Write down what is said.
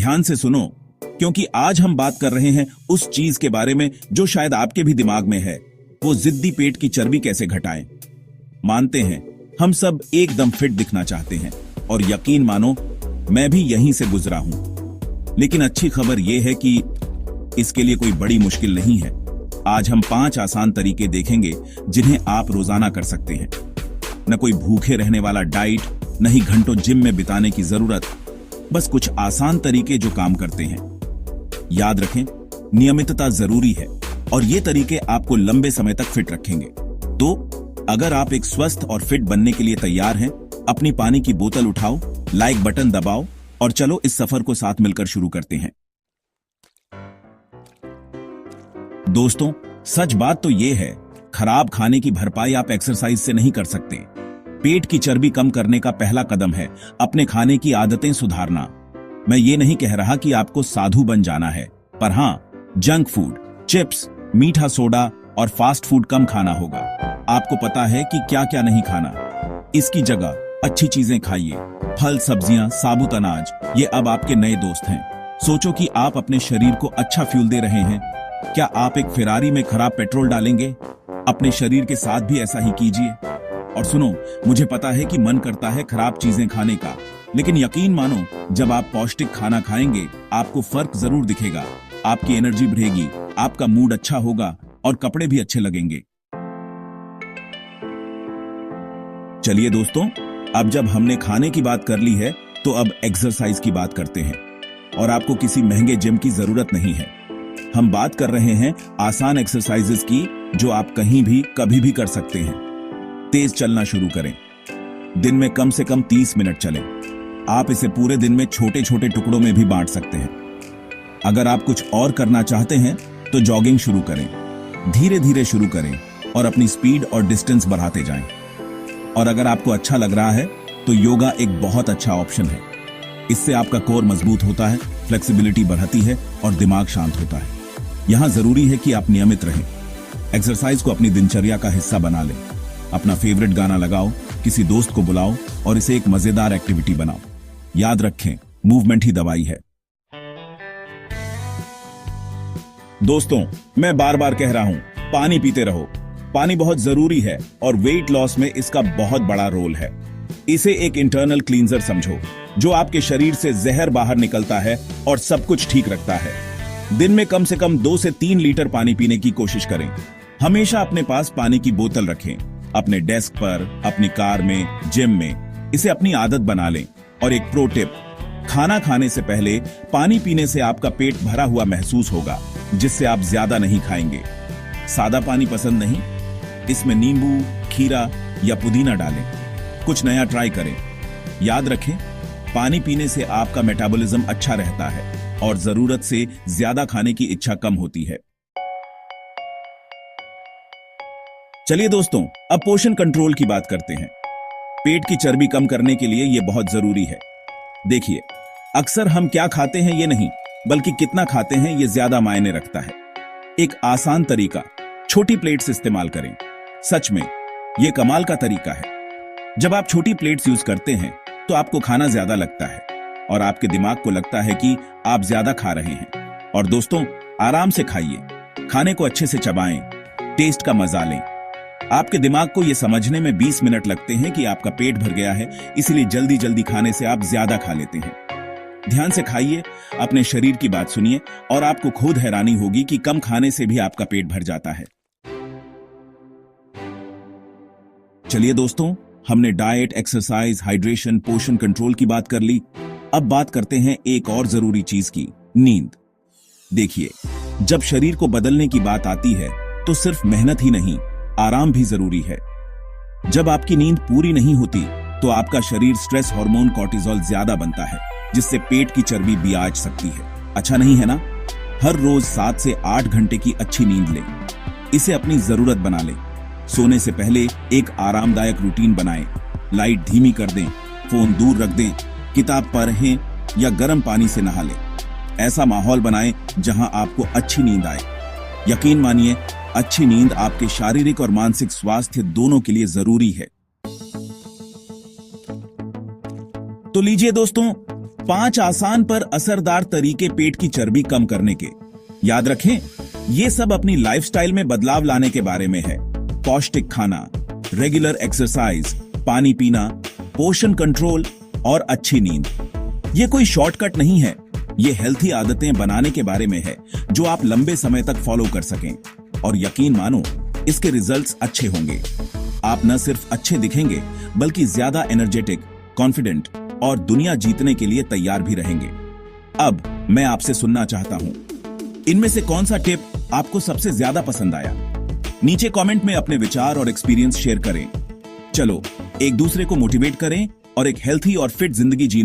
ध्यान से सुनो, क्योंकि आज हम बात कर रहे हैं उस चीज के बारे में जो शायद आपके भी दिमाग में है, वो जिद्दी पेट की चर्बी कैसे घटाएं। मानते हैं हम सब एकदम फिट दिखना चाहते हैं, और यकीन मानो मैं भी यहीं से गुजरा हूं। लेकिन अच्छी खबर यह है कि इसके लिए कोई बड़ी मुश्किल नहीं है। आज हम 5 आसान तरीके देखेंगे जिन्हें आप रोजाना कर सकते हैं। न कोई भूखे रहने वाला डाइट, न ही घंटों जिम में बिताने की जरूरत, बस कुछ आसान तरीके जो काम करते हैं। याद रखें, नियमितता जरूरी है और ये तरीके आपको लंबे समय तक फिट रखेंगे। तो अगर आप एक स्वस्थ और फिट बनने के लिए तैयार हैं, अपनी पानी की बोतल उठाओ, लाइक बटन दबाओ और चलो इस सफर को साथ मिलकर शुरू करते हैं। दोस्तों, सच बात तो यह है, खराब खाने की भरपाई आप एक्सरसाइज से नहीं कर सकते। पेट की चर्बी कम करने का पहला कदम है अपने खाने की आदतें सुधारना। मैं ये नहीं कह रहा कि आपको साधु बन जाना है, पर हां, जंक फूड, चिप्स, मीठा सोडा और फास्ट फूड कम खाना होगा। आपको पता है कि क्या क्या नहीं खाना। इसकी जगह अच्छी चीजें खाइए। फल, सब्जियां, साबुत अनाज, ये अब आपके नए दोस्त हैं। सोचो कि आप अपने शरीर को अच्छा फ्यूल दे रहे हैं। क्या आप एक फेरारी में खराब पेट्रोल डालेंगे? अपने शरीर के साथ भी ऐसा ही कीजिए। और सुनो, मुझे पता है कि मन करता है खराब चीजें खाने का, लेकिन यकीन मानो, जब आप पौष्टिक खाना खाएंगे आपको फर्क जरूर दिखेगा। आपकी एनर्जी बढ़ेगी, आपका मूड अच्छा होगा और कपड़े भी अच्छे लगेंगे। चलिए दोस्तों, अब जब हमने खाने की बात कर ली है, तो अब एक्सरसाइज की बात करते हैं। और आपको किसी महंगे जिम की जरूरत नहीं है। हम बात कर रहे हैं आसान एक्सरसाइजेस की, जो आप कहीं भी कभी भी कर सकते हैं। तेज चलना शुरू करें। दिन में कम से कम 30 मिनट चलें। आप इसे पूरे दिन में छोटे छोटे टुकड़ों में भी बांट सकते हैं। अगर आप कुछ और करना चाहते हैं तो जॉगिंग शुरू करें। धीरे धीरे शुरू करें और अपनी स्पीड और डिस्टेंस बढ़ाते जाएं। और अगर आपको अच्छा लग रहा है तो योगा एक बहुत अच्छा ऑप्शन है। इससे आपका कोर मजबूत होता है, फ्लेक्सिबिलिटी बढ़ती है और दिमाग शांत होता है। यहां जरूरी है कि आप नियमित रहें। एक्सरसाइज को अपनी दिनचर्या का हिस्सा बना लें। अपना फेवरेट गाना लगाओ, किसी दोस्त को बुलाओ और इसे एक मजेदार एक्टिविटी बनाओ। याद रखें, मूवमेंट ही दवाई है। दोस्तों, मैं बार बार कह रहा हूं, पानी पीते रहो। पानी बहुत जरूरी है और वेट लॉस में इसका बहुत बड़ा रोल है। इसे एक इंटरनल क्लींजर समझो, जो आपके शरीर से जहर बाहर निकलता है और सब कुछ ठीक रखता है। दिन में कम से कम 2 से 3 लीटर पानी पीने की कोशिश करें। हमेशा अपने पास पानी की बोतल रखें, अपने डेस्क पर, अपनी कार में, जिम में। इसे अपनी आदत बना लें। और एक प्रो टिप, खाना खाने से पहले पानी पीने से आपका पेट भरा हुआ महसूस होगा, जिससे आप ज्यादा नहीं खाएंगे। सादा पानी पसंद नहीं? इसमें नींबू, खीरा या पुदीना डालें। कुछ नया ट्राई करें। याद रखें, पानी पीने से आपका मेटाबॉलिज्म अच्छा रहता है और जरूरत से ज्यादा खाने की इच्छा कम होती है। चलिए दोस्तों, अब पोषण कंट्रोल की बात करते हैं। पेट की चर्बी कम करने के लिए यह बहुत जरूरी है। देखिए, अक्सर हम क्या खाते हैं ये नहीं, बल्कि कितना खाते हैं ये ज्यादा मायने रखता है। एक आसान तरीका, छोटी प्लेट्स इस्तेमाल करें। सच में यह कमाल का तरीका है। जब आप छोटी प्लेट्स यूज करते हैं तो आपको खाना ज्यादा लगता है और आपके दिमाग को लगता है कि आप ज्यादा खा रहे हैं। और दोस्तों, आराम से खाइए। खाने को अच्छे से चबाएं, टेस्ट का मजा लें। आपके दिमाग को यह समझने में 20 मिनट लगते हैं कि आपका पेट भर गया है, इसलिए जल्दी जल्दी खाने से आप ज्यादा खा लेते हैं। ध्यान से खाइए, अपने शरीर की बात सुनिए और आपको खुद हैरानी होगी कि कम खाने से भी आपका पेट भर जाता है। चलिए दोस्तों, हमने डाइट, एक्सरसाइज, हाइड्रेशन, पोषण कंट्रोल की बात कर ली। अब बात करते हैं एक और जरूरी चीज की, नींद। देखिए, जब शरीर को बदलने की बात आती है तो सिर्फ मेहनत ही नहीं, आराम भी जरूरी है। जब आपकी नींद पूरी नहीं होती तो आपका शरीर स्ट्रेस हार्मोन कॉर्टिसोल ज्यादा बनता है, जिससे पेट की चर्बी भी आ सकती है। अच्छा नहीं है ना? हर रोज 7 से 8 घंटे की अच्छी नींद लें। इसे अपनी जरूरत बना लें। सोने से पहले एक आरामदायक रूटीन बनाएं। लाइट धीमी कर दें, फोन दूर रख दें, किताब पढ़ें या गर्म पानी से नहा लें। ऐसा माहौल बनाएं जहां आपको अच्छी नींद आए। यकीन मानिए, अच्छी नींद आपके शारीरिक और मानसिक स्वास्थ्य दोनों के लिए जरूरी है। तो लीजिए दोस्तों, 5 आसान पर असरदार तरीके पेट की चर्बी कम करने के। याद रखें, ये सब अपनी लाइफस्टाइल में बदलाव लाने के बारे में है। पौष्टिक खाना, रेगुलर एक्सरसाइज, पानी पीना, पोषण कंट्रोल और अच्छी नींद। ये कोई शॉर्टकट नहीं है, ये हेल्थी आदतें बनाने के बारे में है जो आप लंबे समय तक फॉलो कर सकें। और यकीन मानो, इसके रिजल्ट्स अच्छे होंगे। आप न सिर्फ अच्छे दिखेंगे बल्कि ज्यादा एनर्जेटिक, कॉन्फिडेंट और दुनिया जीतने के लिए तैयार भी रहेंगे। अब मैं आपसे सुनना चाहता हूं, इनमें से कौन सा टिप आपको सबसे ज्यादा पसंद आया? नीचे कमेंट में अपने विचार और एक्सपीरियंस शेयर करें। चलो एक दूसरे को मोटिवेट करें और एक हेल्थी और फिट जिंदगी जीने